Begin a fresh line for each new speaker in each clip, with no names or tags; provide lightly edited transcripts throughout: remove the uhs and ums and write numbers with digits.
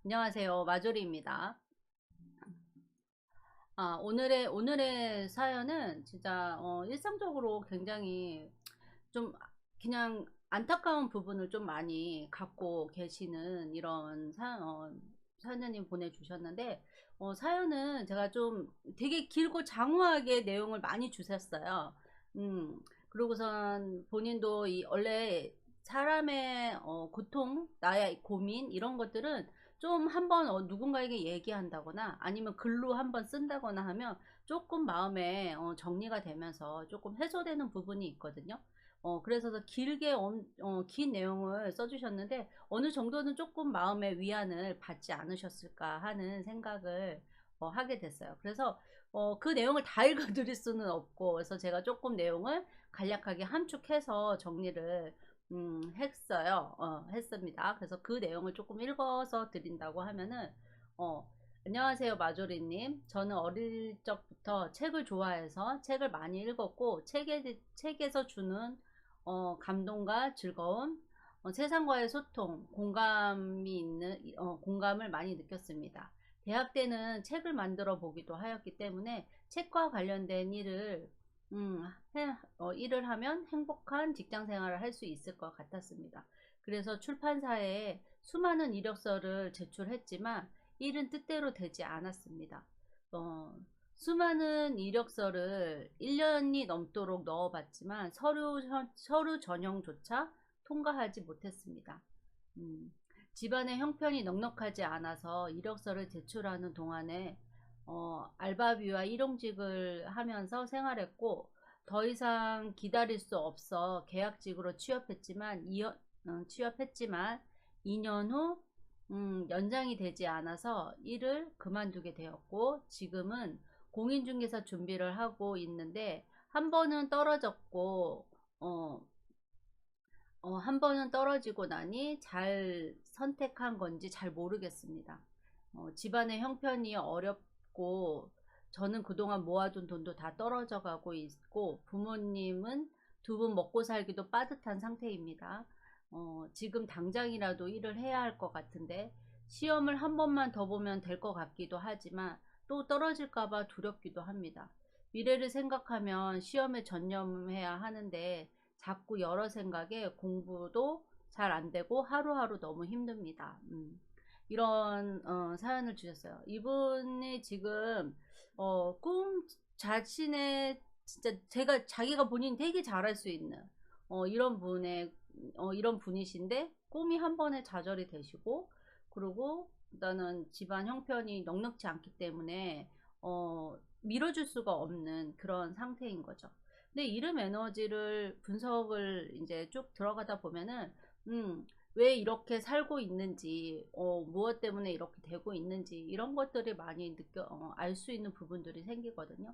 안녕하세요. 마조리입니다. 오늘의 사연은 진짜 일상적으로 굉장히 좀 그냥 안타까운 부분을 좀 많이 갖고 계시는 이런 사연님 보내주셨는데, 사연은 제가 좀 되게 길고 장황하게 내용을 많이 주셨어요. 음, 그러고선 본인도 원래 사람의 고통, 나의 고민 이런 것들은 좀 한번 누군가에게 얘기한다거나 아니면 글로 한번 쓴다거나 하면 조금 마음에 정리가 되면서 조금 해소되는 부분이 있거든요. 그래서 더 길게 긴 내용을 써주셨는데 어느 정도는 조금 마음의 위안을 받지 않으셨을까 하는 생각을 하게 됐어요. 그래서 그 내용을 다 읽어드릴 수는 없고, 그래서 제가 조금 내용을 간략하게 함축해서 정리를 했습니다. 그래서 그 내용을 조금 읽어서 드린다고 하면은, 어, 안녕하세요, 마조리님. 저는 어릴 적부터 책을 좋아해서 책을 많이 읽었고, 책에서 주는 감동과 즐거움, 세상과의 소통, 공감을 많이 느꼈습니다. 대학 때는 책을 만들어 보기도 하였기 때문에 책과 관련된 음, 일을 하면 행복한 직장 생활을 할 수 있을 것 같았습니다. 그래서 출판사에 수많은 이력서를 제출했지만 일은 뜻대로 되지 않았습니다. 어, 수많은 이력서를 1년이 넘도록 넣어봤지만 서류 전형조차 통과하지 못했습니다. 음, 집안의 형편이 넉넉하지 않아서 이력서를 제출하는 동안에 알바비와 일용직을 하면서 생활했고, 더 이상 기다릴 수 없어 계약직으로 취업했지만 2년 후 연장이 되지 않아서 일을 그만두게 되었고, 지금은 공인중개사 준비를 하고 있는데 한 번은 떨어졌고, 어, 한 번은 떨어지고 나니 잘 선택한 건지 잘 모르겠습니다. 집안의 형편이 어렵고 저는 그동안 모아둔 돈도 다 떨어져 가고 있고, 부모님은 두 분 먹고 살기도 빠듯한 상태입니다. 지금 당장이라도 일을 해야 할 것 같은데 시험을 한 번만 더 보면 될 것 같기도 하지만 또 떨어질까봐 두렵기도 합니다. 미래를 생각하면 시험에 전념해야 하는데 자꾸 여러 생각에 공부도 잘 안 되고 하루하루 너무 힘듭니다. 이런 사연을 주셨어요. 이분이 지금 꿈 자신의 진짜 자기가 본인 되게 잘할 수 있는 이런 분이신데 꿈이 한 번에 좌절이 되시고, 그리고 일단은 집안 형편이 넉넉지 않기 때문에 밀어줄 수가 없는 그런 상태인 거죠. 근데 이름 에너지를 분석을 이제 쭉 들어가다 보면은 왜 이렇게 살고 있는지, 무엇 때문에 이렇게 되고 있는지 이런 것들이 많이 알 수 있는 부분들이 생기거든요.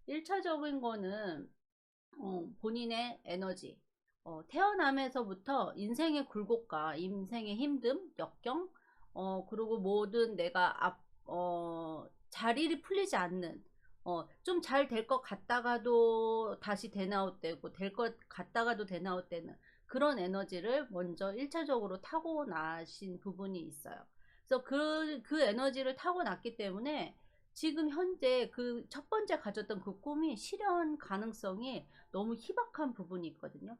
1차적인 거는 본인의 에너지, 태어남에서부터 인생의 굴곡과 인생의 힘듦, 역경, 그리고 모든 자리를 풀리지 않는, 좀 잘 될 것 같다가도 다시 데나웃되고, 될 것 같다가도 데나웃되는 그런 에너지를 먼저 1차적으로 타고나신 부분이 있어요. 그래서 그 에너지를 타고났기 때문에 지금 현재 그 첫 번째 가졌던 그 꿈이 실현 가능성이 너무 희박한 부분이 있거든요.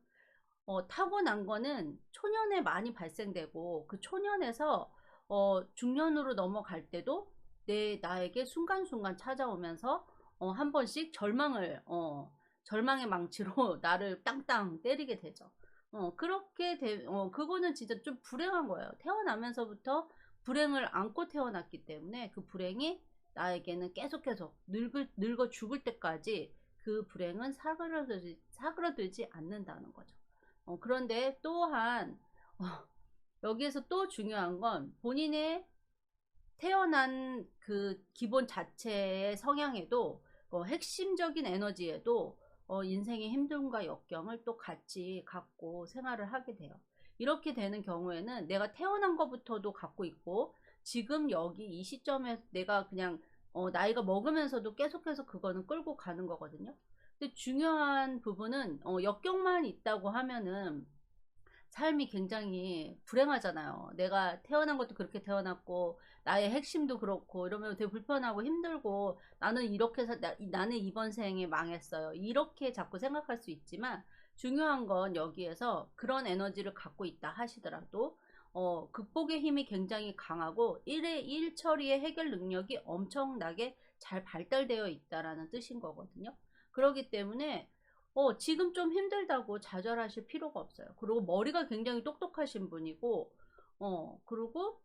타고난 거는 초년에 많이 발생되고, 그 초년에서 중년으로 넘어갈 때도 나에게 순간순간 찾아오면서 한 번씩 절망의 망치로 나를 땅땅 때리게 되죠. 그거는 진짜 좀 불행한 거예요. 태어나면서부터 불행을 안고 태어났기 때문에 그 불행이 나에게는 계속 늙어 죽을 때까지 그 불행은 사그러들지 않는다는 거죠. 그런데 또한 어, 여기에서 또 중요한 건 본인의 태어난 그 기본 자체의 성향에도, 핵심적인 에너지에도 인생의 힘듦과 역경을 또 같이 갖고 생활을 하게 돼요. 이렇게 되는 경우에는 내가 태어난 것부터도 갖고 있고, 지금 여기 이 시점에 내가 그냥 나이가 먹으면서도 계속해서 그거는 끌고 가는 거거든요. 근데 중요한 부분은 역경만 있다고 하면은 삶이 굉장히 불행하잖아요. 내가 태어난 것도 그렇게 태어났고 나의 핵심도 그렇고 이러면 되게 불편하고 힘들고 나는 이렇게 나는 이번 생에 망했어요. 이렇게 자꾸 생각할 수 있지만 중요한 건 여기에서 그런 에너지를 갖고 있다 하시더라도 극복의 힘이 굉장히 강하고 1의 1 처리의 해결 능력이 엄청나게 잘 발달되어 있다라는 뜻인 거거든요. 그렇기 때문에 지금 좀 힘들다고 좌절하실 필요가 없어요. 그리고 머리가 굉장히 똑똑하신 분이고, 그리고,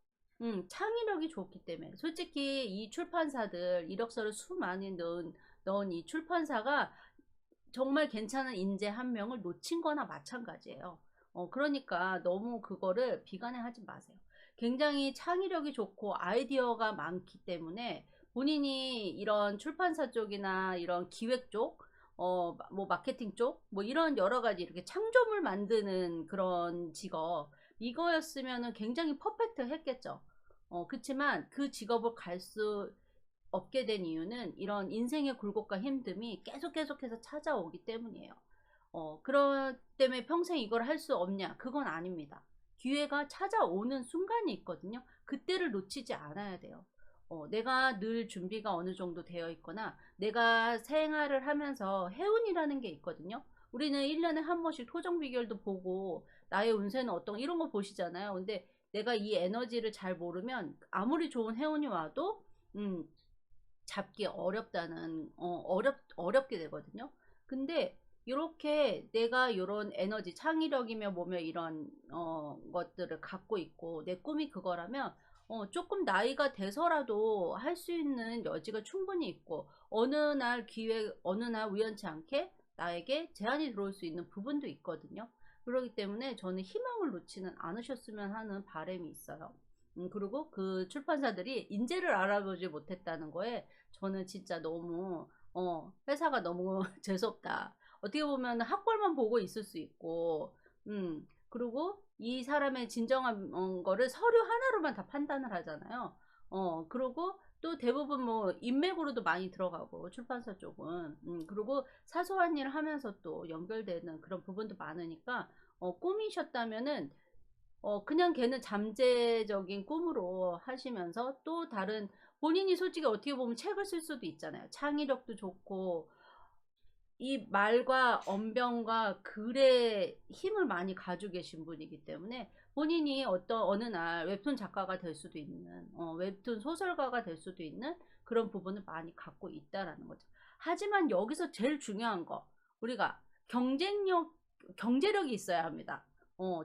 창의력이 좋기 때문에. 솔직히 이 출판사들, 이력서를 많이 넣은 이 출판사가 정말 괜찮은 인재 한 명을 놓친 거나 마찬가지예요. 그러니까 너무 그거를 비관해하지 마세요. 굉장히 창의력이 좋고 아이디어가 많기 때문에 본인이 이런 출판사 쪽이나 이런 기획 쪽, 뭐 마케팅 쪽, 뭐 이런 여러 가지 이렇게 창조물 만드는 그런 직업, 이거였으면은 굉장히 퍼펙트 했겠죠. 그렇지만 그 직업을 갈 수 없게 된 이유는 이런 인생의 굴곡과 힘듦이 계속해서 찾아오기 때문이에요. 그런 때문에 평생 이걸 할 수 없냐? 그건 아닙니다. 기회가 찾아오는 순간이 있거든요. 그때를 놓치지 않아야 돼요. 내가 늘 준비가 어느 정도 되어 있거나 내가 생활을 하면서 해운이라는 게 있거든요. 우리는 1년에 한 번씩 토정 비결도 보고 나의 운세는 어떤 이런 거 보시잖아요. 근데 내가 이 에너지를 잘 모르면 아무리 좋은 해운이 와도 음, 잡기 어렵다는 어렵게 되거든요. 근데 이렇게 내가 이런 에너지 창의력이며 뭐며 이런 것들을 갖고 있고 내 꿈이 그거라면 조금 나이가 돼서라도 할 수 있는 여지가 충분히 있고 어느 날 우연치 않게 나에게 제안이 들어올 수 있는 부분도 있거든요. 그렇기 때문에 저는 희망을 놓지는 않으셨으면 하는 바람이 있어요. 그리고 그 출판사들이 인재를 알아보지 못했다는 거에 저는 진짜 너무 회사가 너무 재수없다. 어떻게 보면 학벌만 보고 있을 수 있고 그리고 이 사람의 진정한 거를 서류 하나로만 다 판단을 하잖아요. 그리고 또 대부분 뭐 인맥으로도 많이 들어가고 출판사 쪽은 그리고 사소한 일을 하면서 또 연결되는 그런 부분도 많으니까 꿈이셨다면은 그냥 걔는 잠재적인 꿈으로 하시면서 또 다른 본인이 솔직히 어떻게 보면 책을 쓸 수도 있잖아요. 창의력도 좋고 이 말과 언변과 글의 힘을 많이 가지고 계신 분이기 때문에 본인이 어느 날 웹툰 작가가 될 수도 있는 웹툰 소설가가 될 수도 있는 그런 부분을 많이 갖고 있다라는 거죠. 하지만 여기서 제일 중요한 거 우리가 경제력이 있어야 합니다.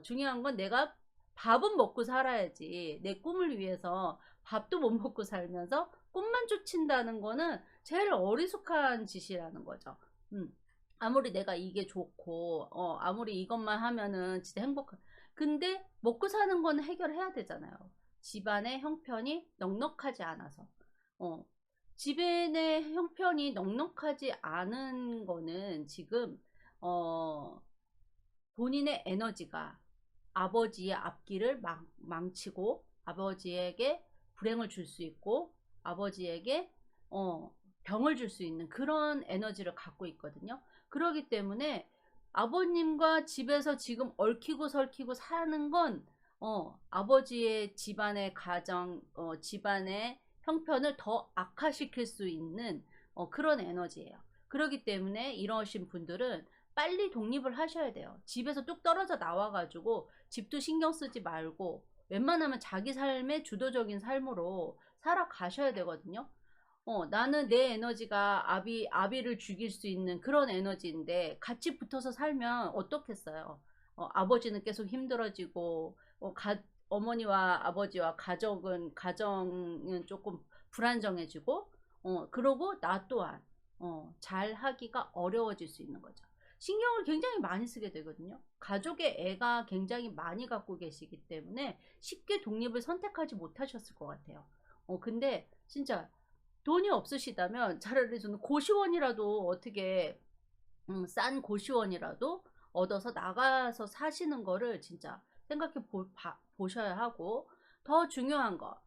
중요한 건 내가 밥은 먹고 살아야지 내 꿈을 위해서 밥도 못 먹고 살면서 꿈만 쫓는다는 거는 제일 어리숙한 짓이라는 거죠. 음. 아무리 내가 이게 좋고 아무리 이것만 하면은 진짜 행복한 근데 먹고 사는 건 해결해야 되잖아요. 집안의 형편이 넉넉하지 않아서 어, 집안의 형편이 넉넉하지 않은 거는 지금 어, 본인의 에너지가 아버지의 앞길을 망치고 아버지에게 불행을 줄 수 있고 아버지에게 병을 줄 수 있는 그런 에너지를 갖고 있거든요. 그러기 때문에 아버님과 집에서 지금 얽히고 설키고 사는 건 아버지의 집안의 가정, 집안의 형편을 더 악화시킬 수 있는 그런 에너지예요. 그러기 때문에 이러신 분들은 빨리 독립을 하셔야 돼요. 집에서 뚝 떨어져 나와가지고 집도 신경 쓰지 말고 웬만하면 자기 삶의 주도적인 삶으로 살아가셔야 되거든요. 나는 내 에너지가 아비를 죽일 수 있는 그런 에너지인데 같이 붙어서 살면 어떻겠어요? 아버지는 계속 힘들어지고, 어머니와 아버지와 가정은 조금 불안정해지고, 그러고 나 또한, 잘 하기가 어려워질 수 있는 거죠. 신경을 굉장히 많이 쓰게 되거든요. 가족의 애가 굉장히 많이 갖고 계시기 때문에 쉽게 독립을 선택하지 못하셨을 것 같아요. 근데 진짜 돈이 없으시다면 차라리 저는 고시원이라도 어떻게 싼 고시원이라도 얻어서 나가서 사시는 거를 진짜 생각해 보셔야 하고 더 중요한 거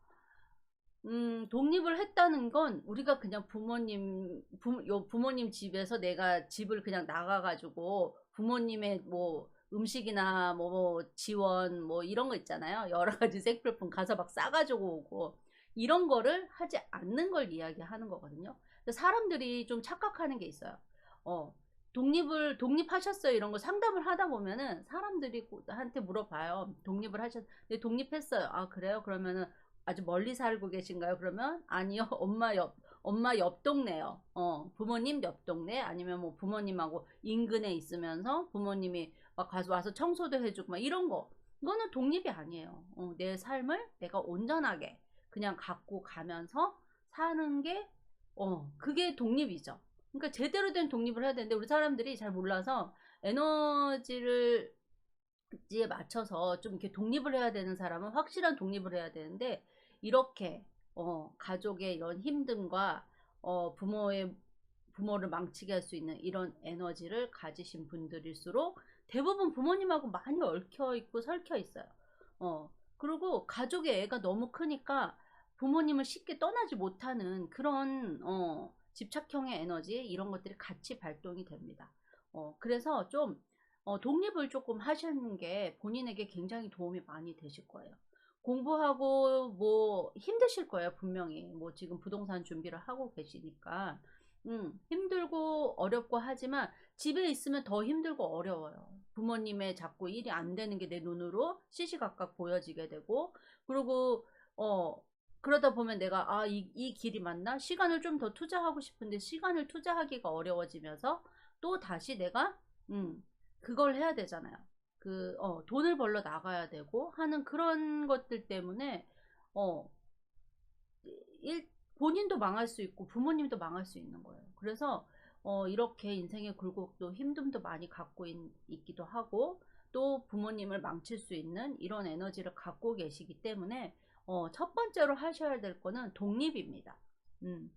독립을 했다는 건 우리가 그냥 부모님 집에서 내가 집을 그냥 나가가지고 부모님의 뭐 음식이나 뭐 지원 뭐 이런 거 있잖아요. 여러 가지 생필품 가서 막 싸가지고 오고 이런 거를 하지 않는 걸 이야기하는 거거든요. 사람들이 좀 착각하는 게 있어요. 어, 독립하셨어요? 이런 거 상담을 하다 보면은 사람들이 한테 물어봐요. 네, 독립했어요. 아, 그래요? 그러면은 아주 멀리 살고 계신가요? 그러면 아니요. 엄마 옆 동네요. 부모님 옆 동네 아니면 뭐 부모님하고 인근에 있으면서 부모님이 막 가서 와서 청소도 해주고 막 이런 거. 이거는 독립이 아니에요. 내 삶을 내가 온전하게 그냥 갖고 가면서 사는 게 그게 독립이죠. 그러니까 제대로 된 독립을 해야 되는데 우리 사람들이 잘 몰라서 에너지를 에 맞춰서 좀 이렇게 독립을 해야 되는 사람은 확실한 독립을 해야 되는데 이렇게 가족의 이런 힘듦과 부모를 망치게 할 수 있는 이런 에너지를 가지신 분들일수록 대부분 부모님하고 많이 얽혀 있고 설켜 있어요. 그리고 가족의 애가 너무 크니까 부모님을 쉽게 떠나지 못하는 그런 집착형의 에너지 이런 것들이 같이 발동이 됩니다. 그래서 좀 독립을 조금 하시는 게 본인에게 굉장히 도움이 많이 되실 거예요. 공부하고 뭐 힘드실 거예요, 분명히. 뭐 지금 부동산 준비를 하고 계시니까. 힘들고 어렵고 하지만 집에 있으면 더 힘들고 어려워요. 부모님의 자꾸 일이 안 되는 게 내 눈으로 시시각각 보여지게 되고, 그리고, 그러다 보면 내가, 아, 이 길이 맞나? 시간을 좀 더 투자하고 싶은데 시간을 투자하기가 어려워지면서 또 다시 내가, 음, 그걸 해야 되잖아요. 돈을 벌러 나가야 되고 하는 그런 것들 때문에, 어, 일, 본인도 망할 수 있고 부모님도 망할 수 있는 거예요. 그래서, 이렇게 인생의 굴곡도 힘듦도 많이 갖고 있기도 하고, 또 부모님을 망칠 수 있는 이런 에너지를 갖고 계시기 때문에, 첫 번째로 하셔야 될 거는 독립입니다. 음,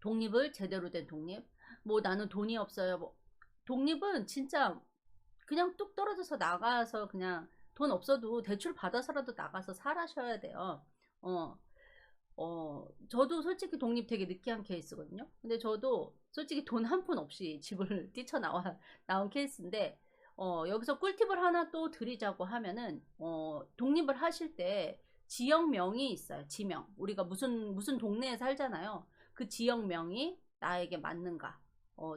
독립을 제대로 된 독립. 뭐 나는 돈이 없어요. 뭐, 독립은 진짜 그냥 뚝 떨어져서 나가서 그냥 돈 없어도 대출 받아서라도 나가서 살아셔야 돼요. 어, 저도 솔직히 독립 되게 느끼한 케이스거든요. 근데 저도 솔직히 돈 한 푼 없이 집을 나온 케이스인데, 여기서 꿀팁을 하나 또 드리자고 하면은, 독립을 하실 때 지역명이 있어요. 지명. 우리가 무슨 동네에 살잖아요. 그 지역명이 나에게 맞는가.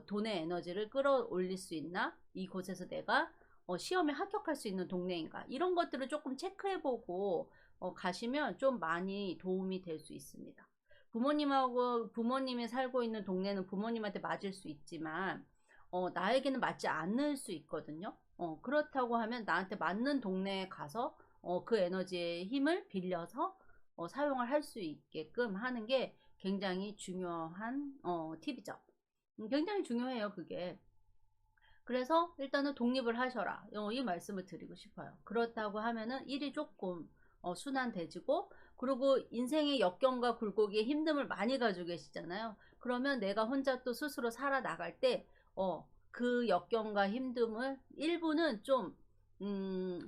돈의 에너지를 끌어올릴 수 있나? 이곳에서 내가 시험에 합격할 수 있는 동네인가? 이런 것들을 조금 체크해보고 가시면 좀 많이 도움이 될 수 있습니다. 부모님이 살고 있는 동네는 부모님한테 맞을 수 있지만, 나에게는 맞지 않을 수 있거든요. 그렇다고 하면 나한테 맞는 동네에 가서, 그 에너지의 힘을 빌려서, 사용을 할 수 있게끔 하는 게 굉장히 중요한, 팁이죠. 굉장히 중요해요, 그게. 그래서 일단은 독립을 하셔라. 이 말씀을 드리고 싶어요. 그렇다고 하면은 일이 조금 순환되지고, 그리고 인생의 역경과 굴곡에 힘듦을 많이 가지고 계시잖아요. 그러면 내가 혼자 또 스스로 살아나갈 때, 그 역경과 힘듦을 일부는 좀,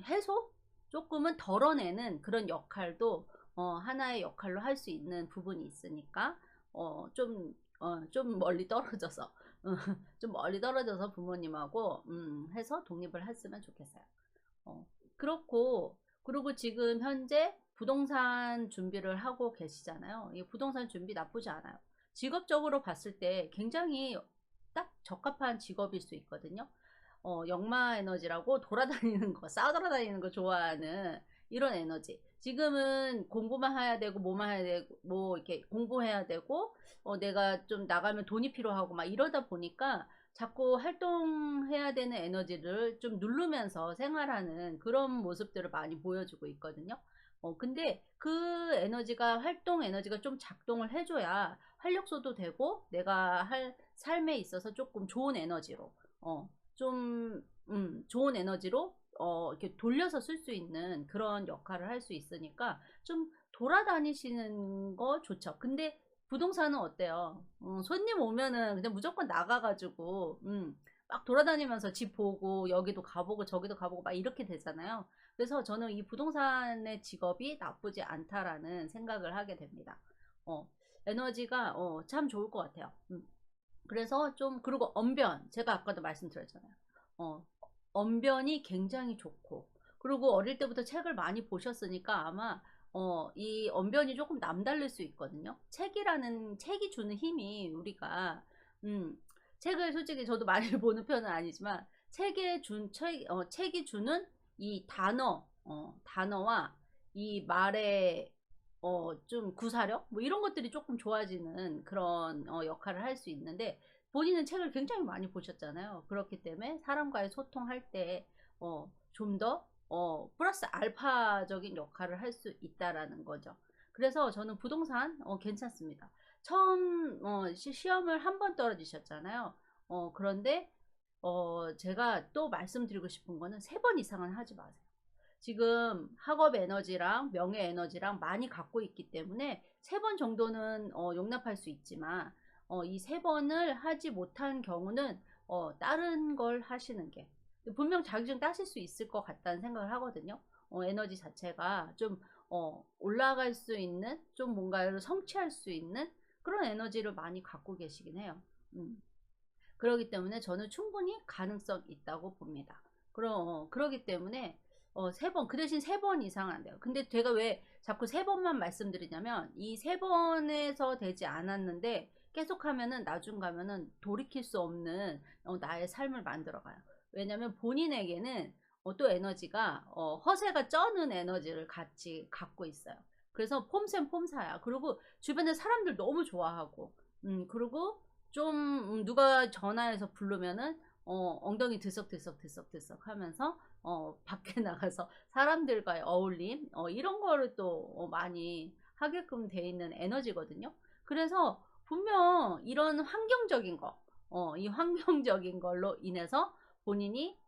해소? 조금은 덜어내는 그런 역할도, 하나의 역할로 할 수 있는 부분이 있으니까, 좀 멀리 떨어져서, 좀 멀리 떨어져서 부모님하고 해서 독립을 했으면 좋겠어요. 어, 그리고 지금 현재 부동산 준비를 하고 계시잖아요. 이 부동산 준비 나쁘지 않아요. 직업적으로 봤을 때 굉장히 딱 적합한 직업일 수 있거든요. 역마 에너지라고 돌아다니는 거, 싸돌아다니는 거 좋아하는 이런 에너지. 지금은 공부만 해야 되고, 뭐만 해야 되고, 뭐, 이렇게 공부해야 되고, 내가 좀 나가면 돈이 필요하고, 막 이러다 보니까 자꾸 활동해야 되는 에너지를 좀 누르면서 생활하는 그런 모습들을 많이 보여주고 있거든요. 근데 그 활동 에너지가 좀 작동을 해줘야 활력소도 되고, 내가 할 삶에 있어서 조금 좋은 에너지로, 좀 좋은 에너지로 이렇게 돌려서 쓸 수 있는 그런 역할을 할 수 있으니까 좀 돌아다니시는 거 좋죠. 근데 부동산은 어때요? 손님 오면은 그냥 무조건 나가가지고 막 돌아다니면서 집 보고 여기도 가보고 저기도 가보고 막 이렇게 되잖아요. 그래서 저는 이 부동산의 직업이 나쁘지 않다라는 생각을 하게 됩니다. 어, 에너지가 참 좋을 것 같아요. 그래서 좀 그리고 언변 제가 아까도 말씀드렸잖아요. 어, 언변이 굉장히 좋고, 그리고 어릴 때부터 책을 많이 보셨으니까 아마 이 언변이 조금 남다를 수 있거든요. 책이 주는 힘이 우리가 음, 책을 솔직히 저도 많이 보는 편은 아니지만 책이 주는 이 단어와 이 말의 좀 구사력 뭐 이런 것들이 조금 좋아지는 그런 역할을 할 수 있는데, 본인은 책을 굉장히 많이 보셨잖아요. 그렇기 때문에 사람과의 소통할 때 좀 더 플러스 알파적인 역할을 할 수 있다라는 거죠. 그래서 저는 부동산 괜찮습니다. 처음 시험을 한 번 떨어지셨잖아요. 그런데 제가 또 말씀드리고 싶은 거는 3번 이상은 하지 마세요. 지금 학업 에너지랑 명예 에너지랑 많이 갖고 있기 때문에 3번 정도는 용납할 수 있지만, 이 3번을 하지 못한 경우는 다른 걸 하시는 게, 분명 자격증 따실 수 있을 것 같다는 생각을 하거든요. 에너지 자체가 좀 올라갈 수 있는, 좀 뭔가를 성취할 수 있는 그런 에너지를 많이 갖고 계시긴 해요. 그러기 때문에 저는 충분히 가능성 있다고 봅니다. 그러기 때문에 3번, 그 대신 3번 이상은 안 돼요. 근데 제가 왜 자꾸 3번만 말씀드리냐면, 이 3번에서 되지 않았는데 계속 하면은 나중 가면은 돌이킬 수 없는 나의 삶을 만들어가요. 왜냐면 본인에게는 또 에너지가 허세가 쩌는 에너지를 같이 갖고 있어요. 그래서 폼쌤 폼사야. 그리고 주변에 사람들 너무 좋아하고, 그리고 좀 누가 전화해서 부르면은 엉덩이 들썩들썩 하면서 밖에 나가서 사람들과의 어울림 이런 거를 또 많이 하게끔 돼 있는 에너지거든요. 그래서 분명 이런 환경적인 이 환경적인 걸로 인해서 본인이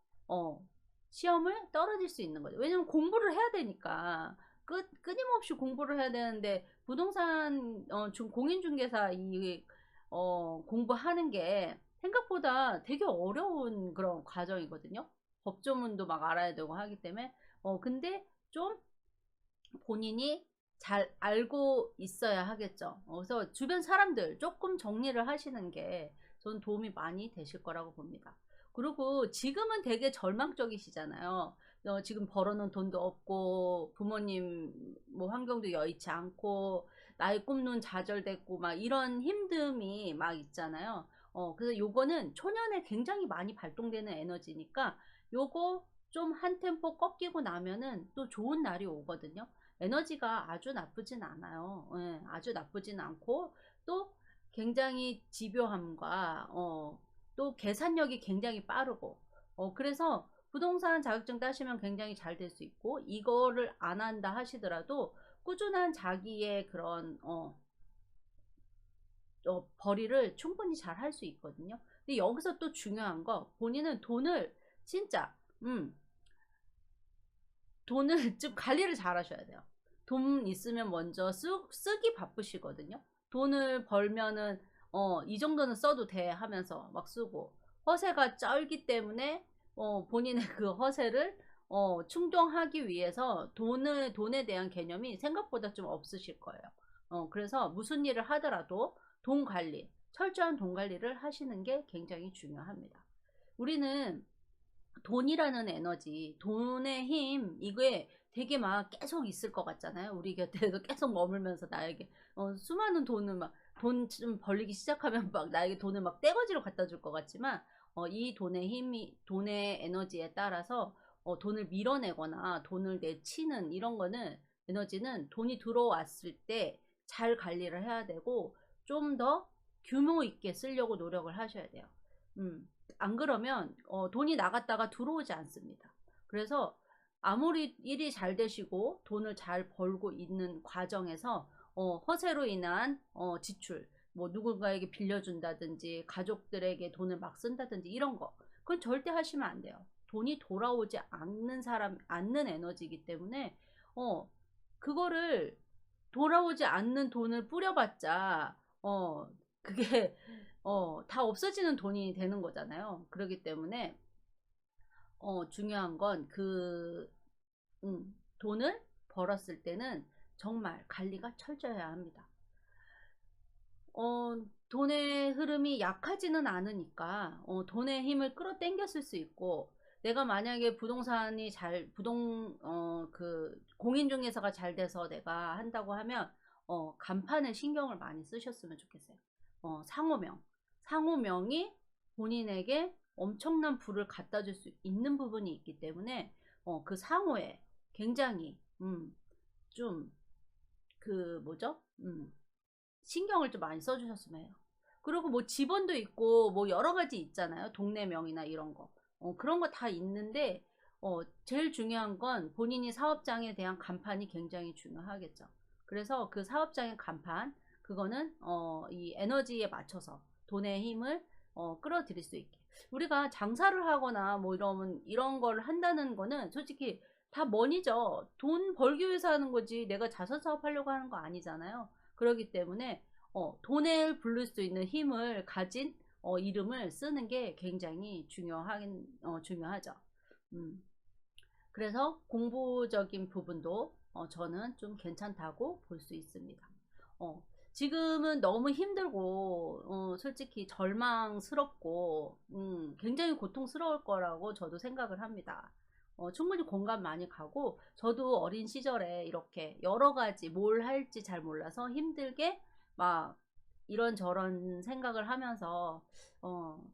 시험을 떨어질 수 있는 거죠. 왜냐면 공부를 해야 되니까, 끊임없이 공부를 해야 되는데, 부동산 공인중개사 이 공부하는 게 생각보다 되게 어려운 그런 과정이거든요. 법조문도 막 알아야 되고 하기 때문에 근데 좀 본인이 잘 알고 있어야 하겠죠. 그래서 주변 사람들 조금 정리를 하시는 게 저는 도움이 많이 되실 거라고 봅니다. 그리고 지금은 되게 절망적이시잖아요. 지금 벌어놓은 돈도 없고, 부모님 뭐 환경도 여의치 않고, 나의 꿈은 좌절됐고 막 이런 힘듦이 막 있잖아요. 그래서 요거는 초년에 굉장히 많이 발동되는 에너지니까, 요거 좀 한 템포 꺾이고 나면은 또 좋은 날이 오거든요. 에너지가 아주 나쁘진 않아요. 예, 아주 나쁘진 않고, 또 굉장히 집요함과 또 계산력이 굉장히 빠르고, 그래서 부동산 자격증 따시면 굉장히 잘 될 수 있고, 이거를 안 한다 하시더라도 꾸준한 자기의 그런 벌이를 충분히 잘 할 수 있거든요. 근데 여기서 또 중요한 거, 본인은 돈을 진짜 돈을 좀 관리를 잘 하셔야 돼요. 돈 있으면 먼저 쓰기 바쁘시거든요. 돈을 벌면은 이 정도는 써도 돼 하면서 막 쓰고, 허세가 쩔기 때문에 본인의 그 허세를 충족하기 위해서 돈에 대한 개념이 생각보다 좀 없으실 거예요. 그래서 무슨 일을 하더라도 철저한 돈 관리를 하시는 게 굉장히 중요합니다. 우리는 돈이라는 에너지, 돈의 힘, 이게 되게 막 계속 있을 것 같잖아요. 우리 곁에서 계속 머물면서 나에게 수많은 돈을 막, 돈 좀 벌리기 시작하면 막 나에게 돈을 막 떼거지로 갖다 줄 것 같지만, 이 돈의 힘이, 돈의 에너지에 따라서 돈을 밀어내거나 돈을 내치는 이런 거는, 에너지는 돈이 들어왔을 때 잘 관리를 해야 되고, 좀 더 규모 있게 쓰려고 노력을 하셔야 돼요. 안 그러면 돈이 나갔다가 들어오지 않습니다. 그래서 아무리 일이 잘 되시고 돈을 잘 벌고 있는 과정에서 허세로 인한 지출, 뭐 누군가에게 빌려준다든지 가족들에게 돈을 막 쓴다든지 이런 거, 그건 절대 하시면 안 돼요. 돈이 돌아오지 않는 에너지이기 때문에 그거를, 돌아오지 않는 돈을 뿌려봤자 그게 다 없어지는 돈이 되는 거잖아요. 그렇기 때문에 중요한 건 돈을 벌었을 때는 정말 관리가 철저해야 합니다. 돈의 흐름이 약하지는 않으니까 돈의 힘을 끌어당겼을 수 있고, 내가 만약에 부동산이 공인중개사가 잘 돼서 내가 한다고 하면, 간판에 신경을 많이 쓰셨으면 좋겠어요. 상호명이 본인에게 엄청난 부를 갖다 줄 수 있는 부분이 있기 때문에, 그 상호에 굉장히, 좀, 뭐죠? 신경을 좀 많이 써주셨으면 해요. 그리고 뭐 집원도 있고 뭐 여러 가지 있잖아요. 동네명이나 이런 거. 그런 거 다 있는데, 제일 중요한 건 본인이 사업장에 대한 간판이 굉장히 중요하겠죠. 그래서 그 사업장의 간판, 그거는, 이 에너지에 맞춰서 돈의 힘을, 끌어들일 수 있게. 우리가 장사를 하거나 뭐 이런 걸 한다는 거는 솔직히 다 머니죠. 돈 벌기 위해서 하는 거지 내가 자선 사업하려고 하는 거 아니잖아요. 그렇기 때문에 돈을 부를 수 있는 힘을 가진 이름을 쓰는 게 굉장히 중요하죠. 음, 그래서 공부적인 부분도 저는 좀 괜찮다고 볼 수 있습니다. 어, 지금은 너무 힘들고 솔직히 절망스럽고 굉장히 고통스러울 거라고 저도 생각을 합니다. 충분히 공감 많이 가고 저도 어린 시절에 이렇게 여러 가지 뭘 할지 잘 몰라서 힘들게 막 이런저런 생각을 하면서 어,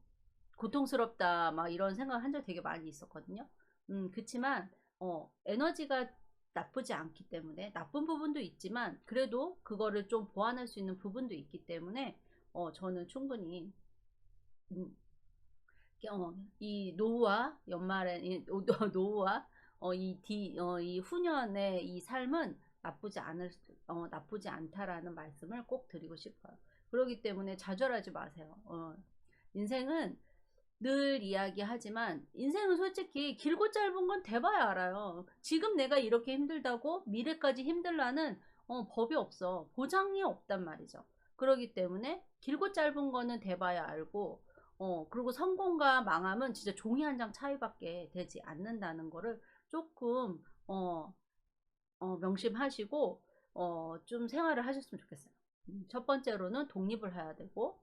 고통스럽다 막 이런 생각을 한 적 되게 많이 있었거든요. 그치만 에너지가 나쁘지 않기 때문에 나쁜 부분도 있지만 그래도 그거를 좀 보완할 수 있는 부분도 있기 때문에 저는 충분히 음, 이 노후와 연말에 노후와 이 후년의 이 삶은 나쁘지 않다라는 말씀을 꼭 드리고 싶어요. 그렇기 때문에 좌절하지 마세요. 인생은 늘 이야기하지만 인생은 솔직히 길고 짧은 건 대봐야 알아요. 지금 내가 이렇게 힘들다고 미래까지 힘들라는 법이 없어. 보장이 없단 말이죠. 그렇기 때문에 길고 짧은 거는 대봐야 알고 그리고 성공과 망함은 진짜 종이 한 장 차이밖에 되지 않는다는 거를 조금 명심하시고 좀 생활을 하셨으면 좋겠어요. 첫 번째로는 독립을 해야 되고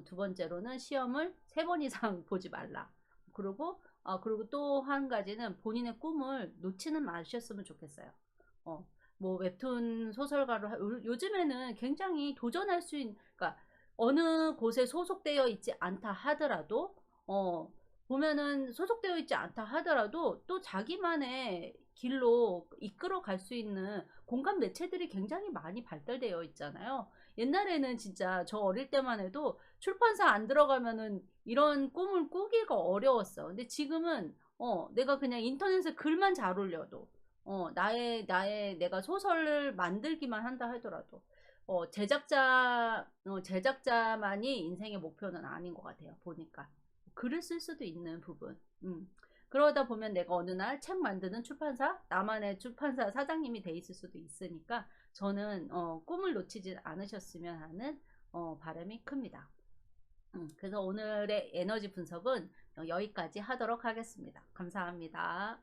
두 번째로는 시험을 3번 이상 보지 말라. 그리고 또 한 가지는 본인의 꿈을 놓지는 마셨으면 좋겠어요. 뭐 웹툰 소설가로 요즘에는 굉장히 도전할 수 있는, 그러니까 어느 곳에 소속되어 있지 않다 하더라도 보면은 소속되어 있지 않다 하더라도 또 자기만의 길로 이끌어 갈 수 있는 공간 매체들이 굉장히 많이 발달되어 있잖아요. 옛날에는 진짜 저 어릴 때만 해도 출판사 안 들어가면은 이런 꿈을 꾸기가 어려웠어. 근데 지금은 내가 그냥 인터넷에 글만 잘 올려도 내가 소설을 만들기만 한다 하더라도 제작자만이 인생의 목표는 아닌 것 같아요. 보니까 글을 쓸 수도 있는 부분. 그러다 보면 내가 어느 날 책 만드는 출판사, 나만의 출판사 사장님이 돼 있을 수도 있으니까 저는 꿈을 놓치지 않으셨으면 하는 바람이 큽니다. 그래서 오늘의 에너지 분석은 여기까지 하도록 하겠습니다. 감사합니다.